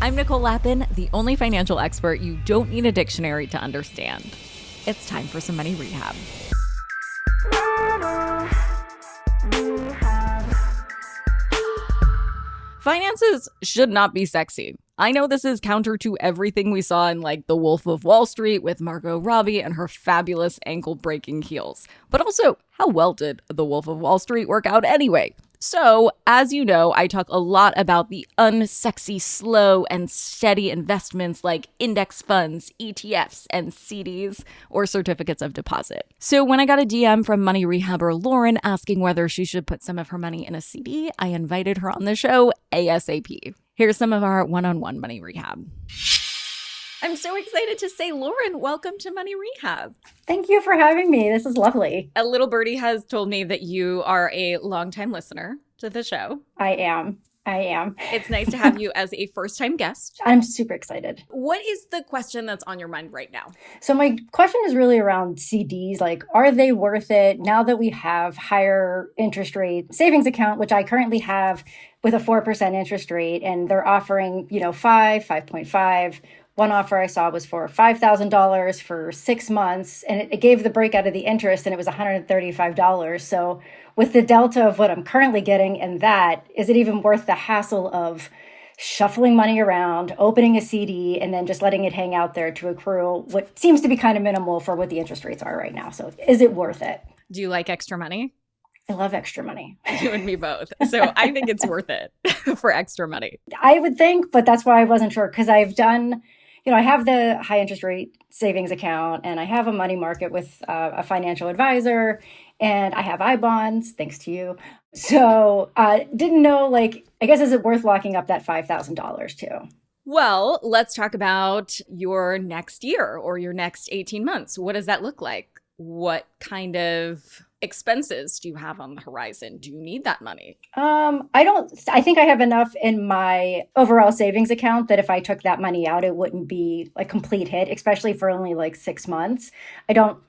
I'm Nicole Lappin, the only financial expert you don't need a dictionary to understand. It's time for some money rehab. Finances should not be sexy. I know this is counter to everything we saw in like The Wolf of Wall Street with Margot Robbie and her fabulous ankle-breaking heels. But also, how well did The Wolf of Wall Street work out anyway? So, as you know, I talk a lot about the unsexy, slow, and steady investments like index funds, ETFs, and CDs, or certificates of deposit. So when I got a DM from money rehabber Lauren asking whether she should put some of her money in a CD, I invited her on the show ASAP. Here's some of our one-on-one money rehab. I'm so excited to say, Lauren, welcome to Money Rehab. Thank you for having me. This is lovely. A little birdie has told me that you are a longtime listener to the show. I am. It's nice to have you as a first-time guest. I'm super excited. What is the question that's on your mind right now? So my question is really around CDs. Like, are they worth it now that we have higher interest rate savings account, which I currently have with a 4% interest rate, and they're offering, 5.5. One offer I saw was for $5,000 for 6 months, and it gave the breakout of the interest, and it was $135. So with the delta of what I'm currently getting and that, is it even worth the hassle of shuffling money around, opening a CD, and then just letting it hang out there to accrue what seems to be kind of minimal for what the interest rates are right now? So is it worth it? Do you like extra money? I love extra money. You and me both. So I think it's worth it for extra money. I would think, but that's why I wasn't sure, because I've done... I have the high interest rate savings account, and I have a money market with a financial advisor, and I have I-bonds, thanks to you. So didn't know, I guess, is it worth locking up that $5,000 too? Well, let's talk about your next year or your next 18 months. What does that look like? What kind of expenses do you have on the horizon? Do you need that money? I think I have enough in my overall savings account that if I took that money out, it wouldn't be a complete hit, especially for only 6 months. I don't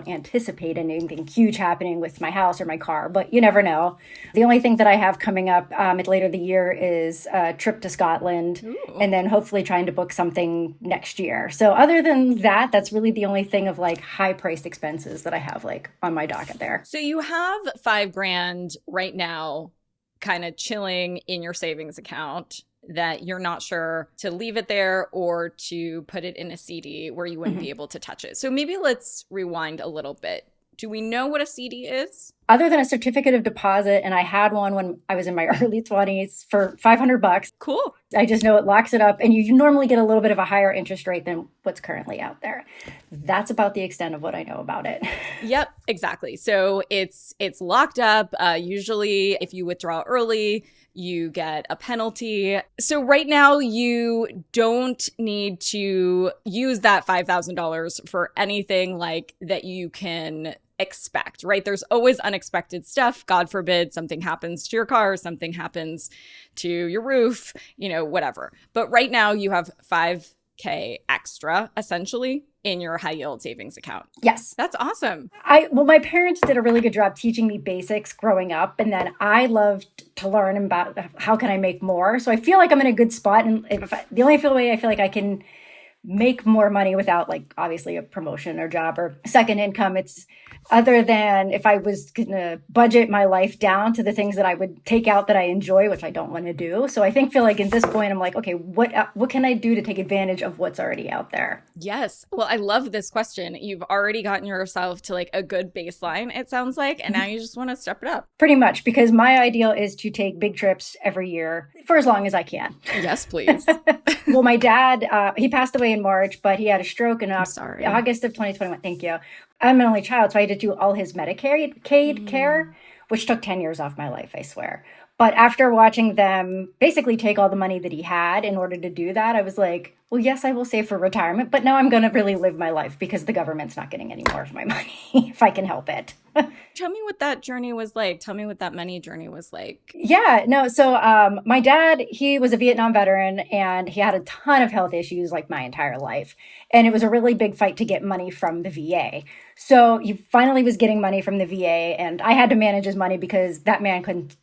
anticipate anything huge happening with my house or my car, but you never know. The only thing that I have coming up later the year is a trip to Scotland. Ooh. And then hopefully trying to book something next year. So other than that, that's really the only thing of high priced expenses that I have on my docket there. So you have $5,000 right now kind of chilling in your savings account that you're not sure to leave it there or to put it in a CD where you wouldn't be able to touch it. So maybe let's rewind a little bit. Do we know what a CD is? Other than a certificate of deposit, and I had one when I was in my early 20s for $500. Cool. I just know it locks it up, and you normally get a little bit of a higher interest rate than what's currently out there. That's about the extent of what I know about it. Yep, exactly. So it's locked up. Usually, if you withdraw early, you get a penalty. So right now, you don't need to use that $5,000 for anything that you can expect, right? There's always unexpected stuff. God forbid something happens to your car, something happens to your roof, whatever. But right now, you have $5,000 extra, essentially, in your high yield savings account. Yes. That's awesome. My parents did a really good job teaching me basics growing up. And then I loved to learn about how can I make more. So I feel like I'm in a good spot. And the only way I feel like I can make more money without obviously a promotion or job or second income, it's other than if I was going to budget my life down to the things that I would take out that I enjoy, which I don't want to do. So I feel like at this point, I'm okay, what can I do to take advantage of what's already out there? Yes. Well, I love this question. You've already gotten yourself to a good baseline, it sounds like, and now you just want to step it up. Pretty much, because my ideal is to take big trips every year for as long as I can. Yes, please. Well, my dad, he passed away in March, but he had a stroke in August of 2021. Thank you. I'm an only child, so I had to do all his Medicaid care, which took 10 years off my life, I swear. But after watching them basically take all the money that he had in order to do that, I was like, well, yes, I will save for retirement, but now I'm going to really live my life because the government's not getting any more of my money if I can help it. Tell me what that journey was like. Tell me what that money journey was like. Yeah, no. So my dad, he was a Vietnam veteran and he had a ton of health issues my entire life. And it was a really big fight to get money from the VA. So he finally was getting money from the VA and I had to manage his money because that man could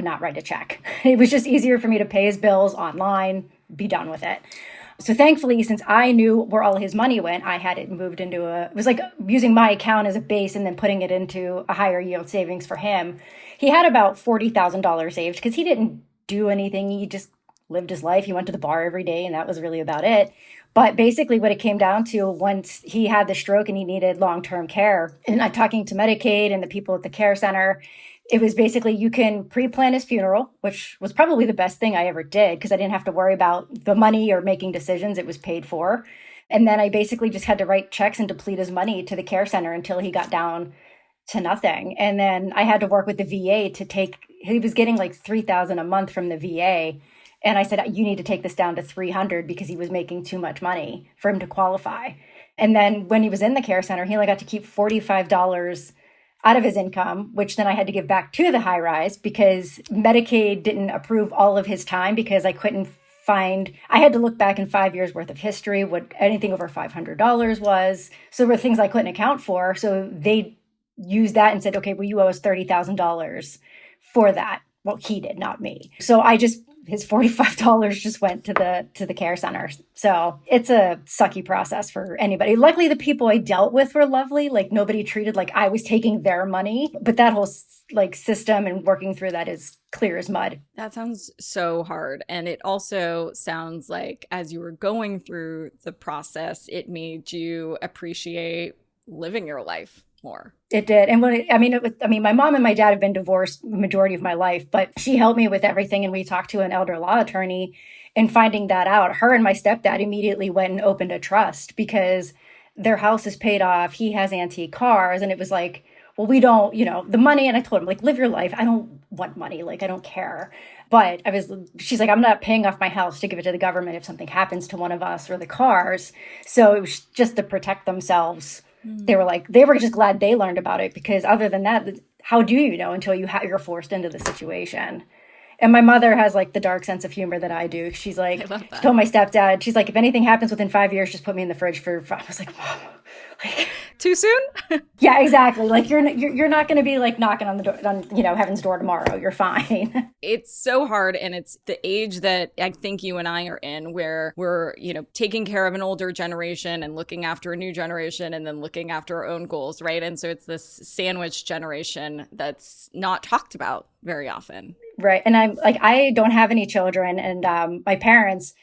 not write a check. It was just easier for me to pay his bills online be done with it. So thankfully, since I knew where all his money went, I had it moved into it was like using my account as a base and then putting it into a higher yield savings for him. He had about $40,000 saved because he didn't do anything. He just lived his life. He went to the bar every day and that was really about it. But basically what it came down to once he had the stroke and he needed long-term care, and I'm talking to Medicaid and the people at the care center, it was basically you can pre-plan his funeral, which was probably the best thing I ever did because I didn't have to worry about the money or making decisions. It was paid for. And then I basically just had to write checks and deplete his money to the care center until he got down to nothing. And then I had to work with the VA to take, he was getting like $3,000 a month from the VA. And I said, you need to take this down to 300 because he was making too much money for him to qualify. And then when he was in the care center, he only got to keep $45 out of his income, which then I had to give back to the high rise because Medicaid didn't approve all of his time because I couldn't find, I had to look back in 5 years worth of history, what anything over $500 was. So there were things I couldn't account for. So they used that and said, okay, well, you owe us $30,000 for that. Well, he did, not me. So his $45 just went to the care center. So it's a sucky process for anybody. Luckily, the people I dealt with were lovely. Like nobody treated like I was taking their money, but that whole like system and working through that is clear as mud. That sounds so hard. And it also sounds like as you were going through the process, it made you appreciate living your life more. It did. And my mom and my dad have been divorced the majority of my life, but she helped me with everything. And we talked to an elder law attorney and finding that out, her and my stepdad immediately went and opened a trust because their house is paid off. He has antique cars. And it was like, well, we don't, the money. And I told him like, live your life. I don't want money. Like, I don't care. But she's like, I'm not paying off my house to give it to the government if something happens to one of us or the cars. So it was just to protect themselves. They were just glad they learned about it because other than that, how do you know until you're forced into the situation? And my mother has like the dark sense of humor that I do. She's like, she told my stepdad, she's like, if anything happens within 5 years, just put me in the fridge for. I was like, Mom, like too soon? Yeah, exactly. Like you're not going to be like knocking on the door, on heaven's door tomorrow. You're fine. It's so hard, and it's the age that I think you and I are in, where we're taking care of an older generation and looking after a new generation, and then looking after our own goals, right? And so it's this sandwich generation that's not talked about very often. Right. And I'm like, I don't have any children, and my parents.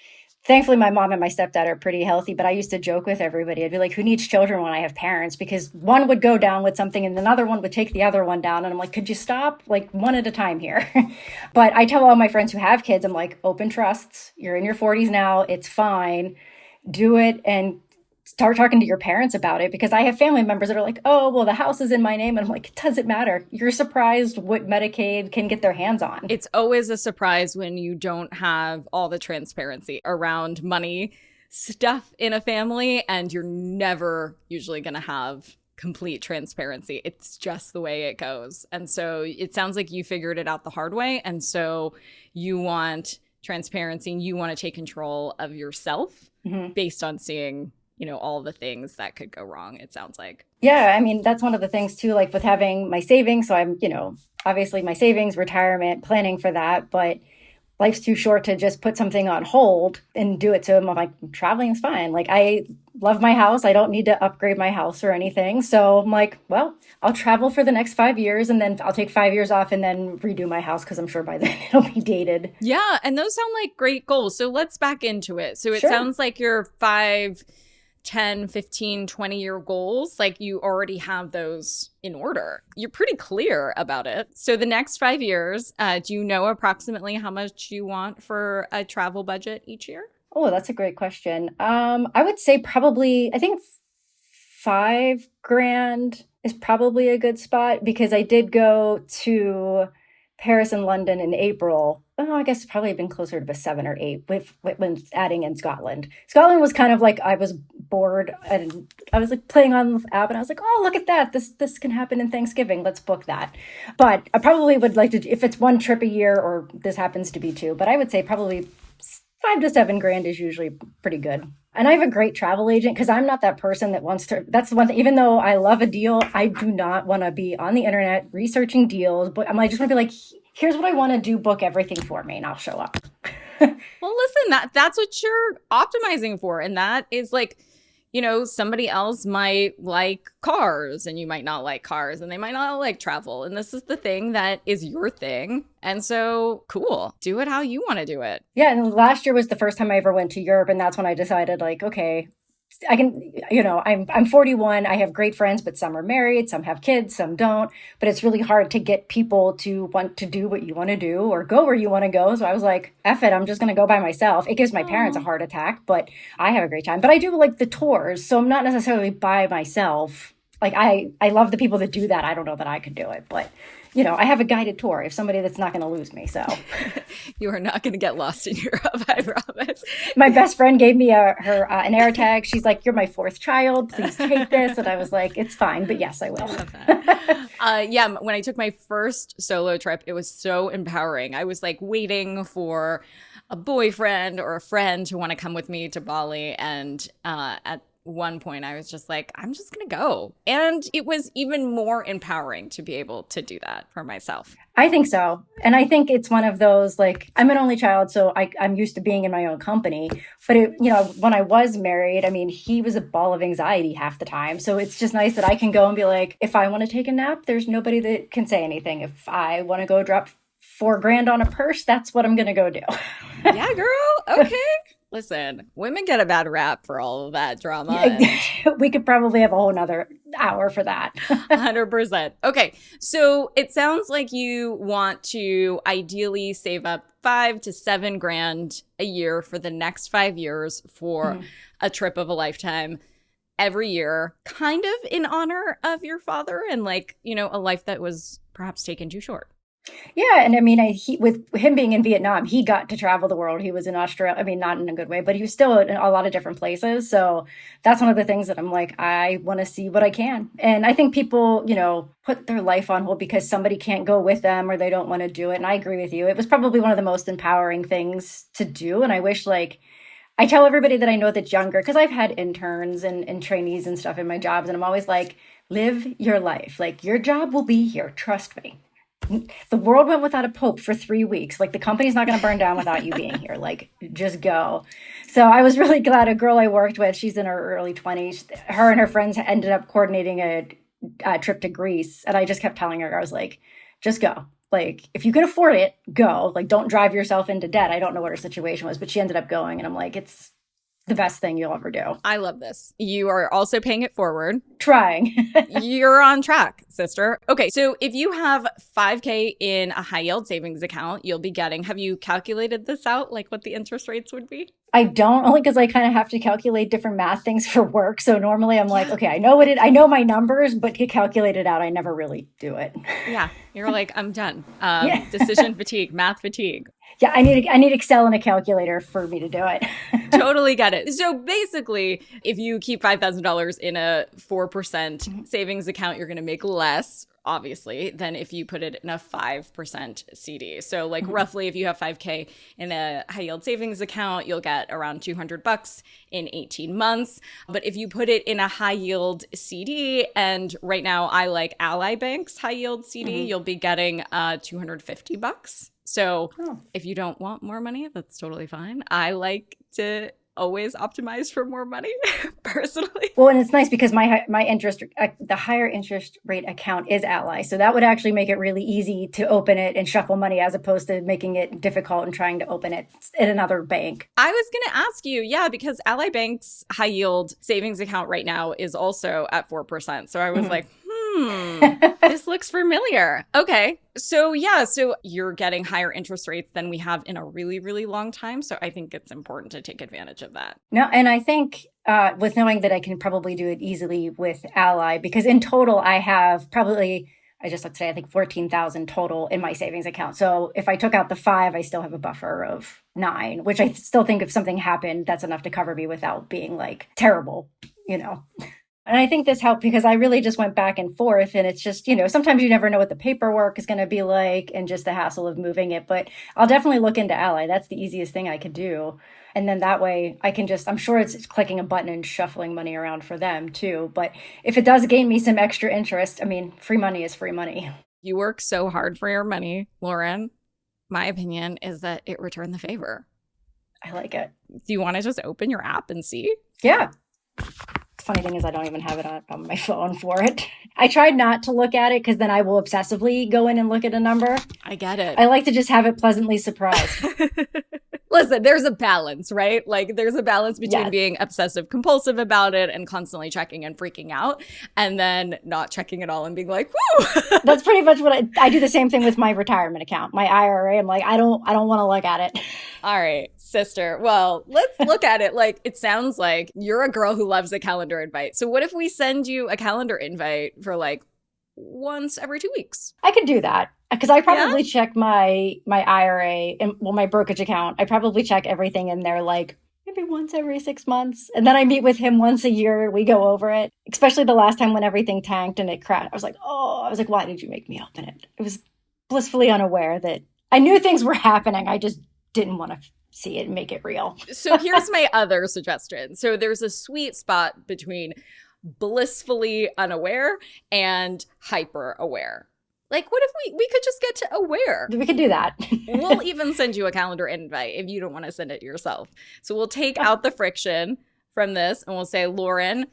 Thankfully, my mom and my stepdad are pretty healthy, but I used to joke with everybody. I'd be like, who needs children when I have parents? Because one would go down with something and another one would take the other one down. And I'm like, could you stop? Like one at a time here. But I tell all my friends who have kids, I'm like, open trusts. You're in your 40s now. It's fine. Do it and start talking to your parents about it, because I have family members that are like, oh, well, the house is in my name. And I'm like, it doesn't matter. You're surprised what Medicaid can get their hands on. It's always a surprise when you don't have all the transparency around money stuff in a family, and you're never usually going to have complete transparency. It's just the way it goes. And so it sounds like you figured it out the hard way. And so you want transparency and you want to take control of yourself based on seeing all the things that could go wrong, it sounds like. Yeah, I mean, that's one of the things too, like with having my savings. So I'm, obviously my savings, retirement, planning for that, but life's too short to just put something on hold and do it. So I'm like, traveling is fine. Like I love my house. I don't need to upgrade my house or anything. So I'm like, well, I'll travel for the next 5 years and then I'll take 5 years off and then redo my house because I'm sure by then it'll be dated. Yeah. And those sound like great goals. So let's back into it. So it sounds like your 5, 10, 15, 20-year goals, like you already have those in order. You're pretty clear about it. So the next 5 years, do you know approximately how much you want for a travel budget each year? Oh, that's a great question. I would say probably, I think $5,000 is probably a good spot, because I did go to Paris and London in April. Oh, I guess it's probably been closer to 7 or 8 when adding in Scotland. Scotland was kind of like I was bored and I was like playing on the app and I was like, oh, look at that. This can happen in Thanksgiving. Let's book that. But I probably would like to, if it's one trip a year, or this happens to be 2, but I would say probably $5,000 to $7,000 is usually pretty good. And I have a great travel agent, because I'm not that person that wants to, that's the one thing, even though I love a deal, I do not want to be on the internet researching deals, but I just want to be like, here's what I want to do, book everything for me and I'll show up. Well, listen, that's what you're optimizing for. And that is like, somebody else might like cars and you might not like cars and they might not like travel. And this is the thing that is your thing. And so cool. Do it how you want to do it. Yeah, and last year was the first time I ever went to Europe, and that's when I decided, like, okay, I can, I'm 41. I have great friends, but some are married, some have kids, some don't. But it's really hard to get people to want to do what you want to do or go where you want to go. So I was like, F it, I'm just going to go by myself. It gives my parents a heart attack, but I have a great time. But I do like the tours, so I'm not necessarily by myself. Like I love the people that do that. I don't know that I could do it, but I have a guided tour. If somebody that's not going to lose me, so you are not going to get lost in Europe, I promise. My best friend gave me an air tag. She's like, "You're my fourth child. Please take this." And I was like, "It's fine, but yes, I will." I love that. Yeah, when I took my first solo trip, it was so empowering. I was like waiting for a boyfriend or a friend to want to come with me to Bali, and at one point I was just like, I'm just gonna go. And it was even more empowering to be able to do that for myself. I think so. And I think it's one of those, like, I'm an only child, so I'm used to being in my own company. But when I was married, I mean, he was a ball of anxiety half the time. So it's just nice that I can go and be like, if I want to take a nap, there's nobody that can say anything. If I want to go drop $4,000 on a purse, that's what I'm gonna go do. Yeah, girl. Okay. Listen, women get a bad rap for all of that drama. We could probably have a whole nother hour for that. 100%. Okay. So it sounds like you want to ideally save up $5,000 to $7,000 a year for the next 5 years for a trip of a lifetime every year, kind of in honor of your father and like, a life that was perhaps taken too short. Yeah, and I mean, with him being in Vietnam, he got to travel the world. He was in Australia. I mean, not in a good way, but he was still in a lot of different places. So that's one of the things that I'm like, I want to see what I can. And I think people, put their life on hold because somebody can't go with them or they don't want to do it. And I agree with you. It was probably one of the most empowering things to do. And I wish, like, I tell everybody that I know that's younger, because I've had interns and trainees and stuff in my jobs. And I'm always like, live your life. Like, your job will be here. Trust me. The world went without a pope for 3 weeks. Like, the company's not going to burn down without you being here. Like, just go. So I was really glad a girl I worked with, she's in her early 20s, her and her friends ended up coordinating a trip to Greece. And I just kept telling her, I was like, just go. Like, if you can afford it, go. Like, don't drive yourself into debt. I don't know what her situation was, but she ended up going. And I'm like, it's the best thing you'll ever do. I love this. You are also paying it forward. Trying. You're on track, sister. Okay, so if you have $5,000 in a high yield savings account, you'll be getting, have you calculated this out, like what the interest rates would be? I don't, only because I kind of have to calculate different math things for work. So normally I'm like, okay, I know my numbers, but to calculate it out, I never really do it. Yeah, you're like, I'm done. Decision fatigue, math fatigue. Yeah, I need Excel and a calculator for me to do it. Totally get it. So basically, if you keep $5,000 in a 4% savings account, you're going to make less, obviously, than if you put it in a 5% CD. So like roughly, if you have $5,000 in a high yield savings account, you'll get around $200 in 18 months. But if you put it in a high yield CD, and right now I like Ally Bank's high yield CD, you'll be getting $250. So if you don't want more money, that's totally fine. I like to always optimize for more money personally. Well, and it's nice because my interest, the higher interest rate account is Ally. So that would actually make it really easy to open it and shuffle money, as opposed to making it difficult and trying to open it at another bank. I was going to ask you, because Ally Bank's high yield savings account right now is also at 4%. So I was like, this looks familiar. Okay. So so you're getting higher interest rates than we have in a really, really long time. So I think it's important to take advantage of that. No, and I think with knowing that I can probably do it easily with Ally, because in total I have probably, I just looked today, I think 14,000 total in my savings account. So if I took out the 5, I still have a buffer of 9, which I still think if something happened, that's enough to cover me without being like terrible, And I think this helped because I really just went back and forth, and it's just, sometimes you never know what the paperwork is going to be like and just the hassle of moving it. But I'll definitely look into Ally. That's the easiest thing I could do. And then that way I can I'm sure it's clicking a button and shuffling money around for them too. But if it does gain me some extra interest, I mean, free money is free money. You work so hard for your money, Lauren. My opinion is that it returned the favor. I like it. Do you want to just open your app and see? Yeah. Funny thing is I don't even have it on my phone for it. I tried not to look at it because then I will obsessively go in and look at a number. I get it. I like to just have it pleasantly surprised. Listen, there's a balance, right? Like there's a balance between Yes. being obsessive compulsive about it and constantly checking and freaking out, and then not checking at all and being like, woo! That's pretty much what I do. The same thing with my retirement account, my IRA. I'm like, I don't want to look at it. All right, sister. Well, let's look at it. Like, it sounds like you're a girl who loves a calendar invite. So what if we send you a calendar invite for like once every 2 weeks? I could do that because I probably check my IRA and my brokerage account. I probably check everything in there like maybe once every 6 months. And then I meet with him once a year. We go over it, especially the last time when everything tanked and it crashed. I was like, why did you make me open it? It was blissfully unaware that I knew things were happening. I just didn't want to see it and make it real. So here's my other suggestion. So there's a sweet spot between blissfully unaware and hyper aware. Like, what if we could just get to aware? We could do that. We'll even send you a calendar invite if you don't want to send it yourself. So we'll take out the friction from this and we'll say, Lauren,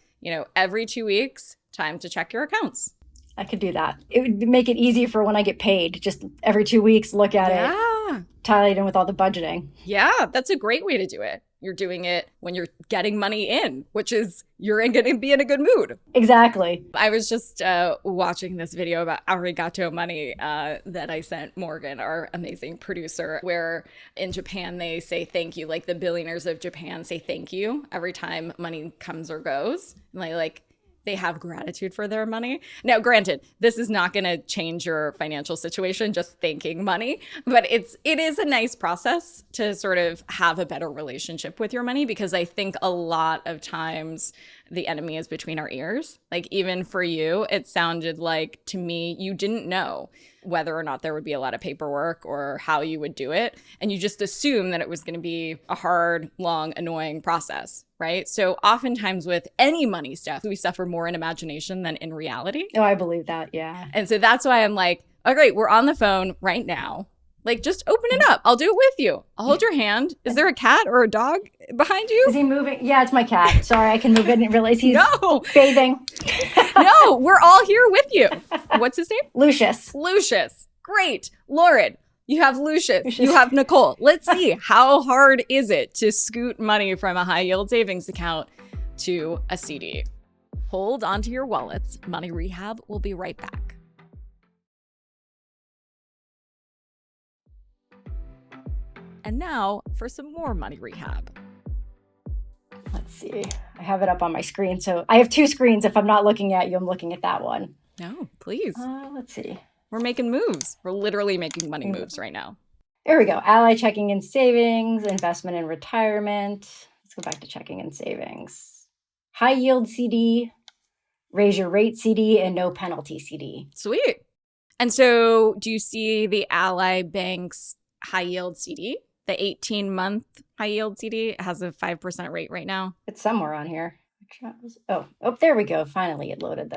every 2 weeks, time to check your accounts. I could do that. It would make it easy for when I get paid. Just every 2 weeks, look at it, tie it in with all the budgeting. Yeah, that's a great way to do it. You're doing it when you're getting money in, which is you're going to be in a good mood. Exactly. I was just watching this video about arigato money that I sent Morgan, our amazing producer, where in Japan they say thank you. Like the billionaires of Japan say thank you every time money comes or goes. Like they have gratitude for their money. Now, granted, this is not going to change your financial situation, just thanking money, but it is a nice process to sort of have a better relationship with your money, because I think a lot of times the enemy is between our ears. Like even for you, it sounded like to me, you didn't know whether or not there would be a lot of paperwork or how you would do it. And you just assume that it was going to be a hard, long, annoying process, right? So oftentimes with any money stuff, we suffer more in imagination than in reality. Oh, I believe that. Yeah. And so that's why I'm like, oh, great, we're on the phone right now. Like, just open it up. I'll do it with you. I'll hold your hand. Is there a cat or a dog behind you? Is he moving? Yeah, it's my cat. Sorry, I can move it. I didn't realize he's bathing. No, we're all here with you. What's his name? Lucius. Lucius. Great. Lauren, you have Lucius. You have Nicole. Let's see. How hard is it to scoot money from a high yield savings account to a CD? Hold onto your wallets. Money Rehab will be right back. And now for some more money rehab. Let's see. I have it up on my screen. So I have two screens. If I'm not looking at you, I'm looking at that one. No, please. Let's see. We're making moves. We're literally making money moves right now. There we go. Ally checking and savings, investment and retirement. Let's go back to checking and savings. High yield CD, raise your rate CD, and no penalty CD. Sweet. And so do you see the Ally Bank's high yield CD? The 18-month high yield CD. It has a 5% rate right now. It's somewhere on here. Oh, there we go. Finally, it loaded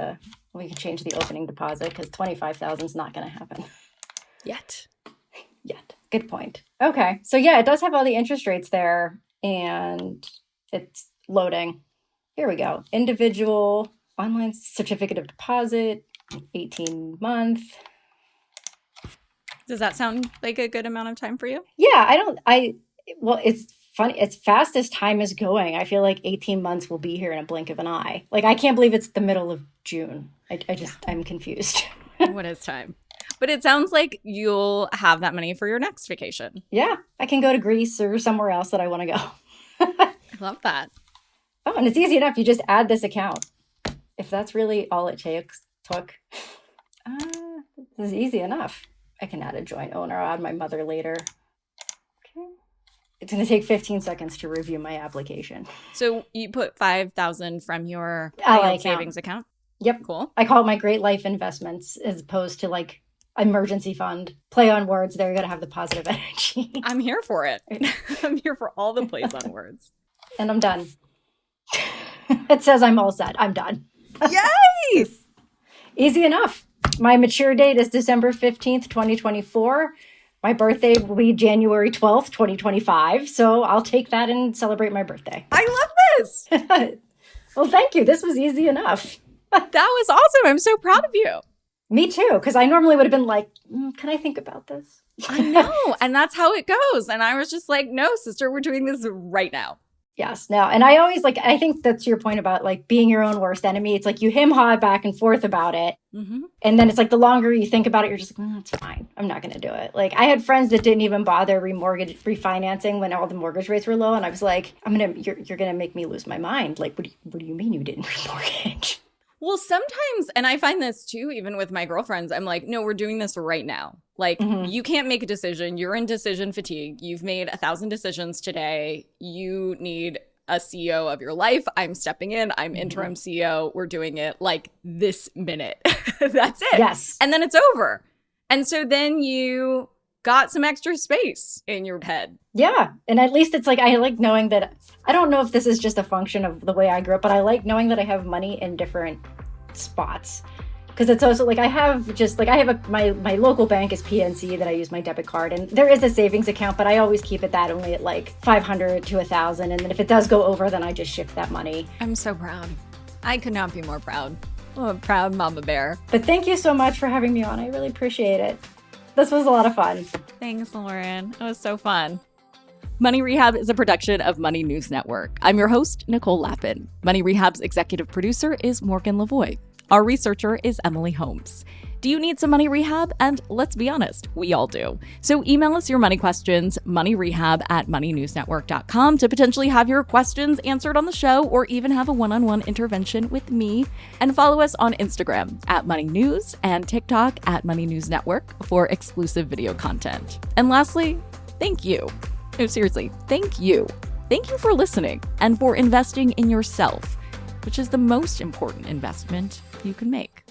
we can change the opening deposit because $25,000 is not going to happen. Yet. Good point. Okay. So yeah, it does have all the interest rates there and it's loading. Here we go. Individual online certificate of deposit, 18-month. Does that sound like a good amount of time for you? Yeah, well, it's funny. It's fast as time is going. I feel like 18 months will be here in a blink of an eye. Like, I can't believe it's the middle of June. I'm confused. What is time? But it sounds like you'll have that money for your next vacation. Yeah, I can go to Greece or somewhere else that I want to go. I love that. Oh, and it's easy enough. You just add this account. If that's really all it took. This is easy enough. I can add a joint owner. I'll add my mother later. Okay. It's going to take 15 seconds to review my application. So you put $5,000 from your Ally savings account? Yep. Cool. I call it my Great Life Investments as opposed to like emergency fund. Play on words. They're going to have the positive energy. I'm here for it. I'm here for all the plays on words. And I'm done. It says I'm all set. I'm done. Yes! Easy enough. My mature date is December 15th, 2024. My birthday will be January 12th, 2025. So I'll take that and celebrate my birthday. I love this. Well, thank you. This was easy enough. That was awesome. I'm so proud of you. Me too, because I normally would have been like, can I think about this? I know. And that's how it goes. And I was just like, no, sister, we're doing this right now. Yes, no. And I always I think that's your point about like being your own worst enemy. It's like you hem-haw back and forth about it. Mm-hmm. And then it's like the longer you think about it, you're just like, it's fine. I'm not going to do it. Like I had friends that didn't even bother refinancing when all the mortgage rates were low. And I was like, you're going to make me lose my mind. Like, what do you mean you didn't remortgage? Well, sometimes, and I find this too, even with my girlfriends, I'm like, no, we're doing this right now. Like, you can't make a decision. You're in decision fatigue. You've made 1,000 decisions today. You need a CEO of your life. I'm stepping in. I'm interim CEO. We're doing it like this minute. That's it. Yes. And then it's over. And so then you got some extra space in your head. Yeah. And at least it's like, I like knowing that, I don't know if this is just a function of the way I grew up, but I like knowing that I have money in different spots. Because it's also like, I have my local bank is PNC that I use my debit card. And there is a savings account, but I always keep it that only at like 500 to 1,000. And then if it does go over, then I just shift that money. I'm so proud. I could not be more proud. I'm a proud mama bear. But thank you so much for having me on. I really appreciate it. This was a lot of fun. Thanks, Lauren. It was so fun. Money Rehab is a production of Money News Network. I'm your host, Nicole Lappin. Money Rehab's executive producer is Morgan Lavoie. Our researcher is Emily Holmes. Do you need some money rehab? And let's be honest, we all do. So email us your money questions, moneyrehab@moneynewsnetwork.com to potentially have your questions answered on the show or even have a one-on-one intervention with me. And follow us on Instagram @moneynews and TikTok @moneynewsnetwork for exclusive video content. And lastly, thank you. No, seriously, thank you. Thank you for listening and for investing in yourself, which is the most important investment you can make.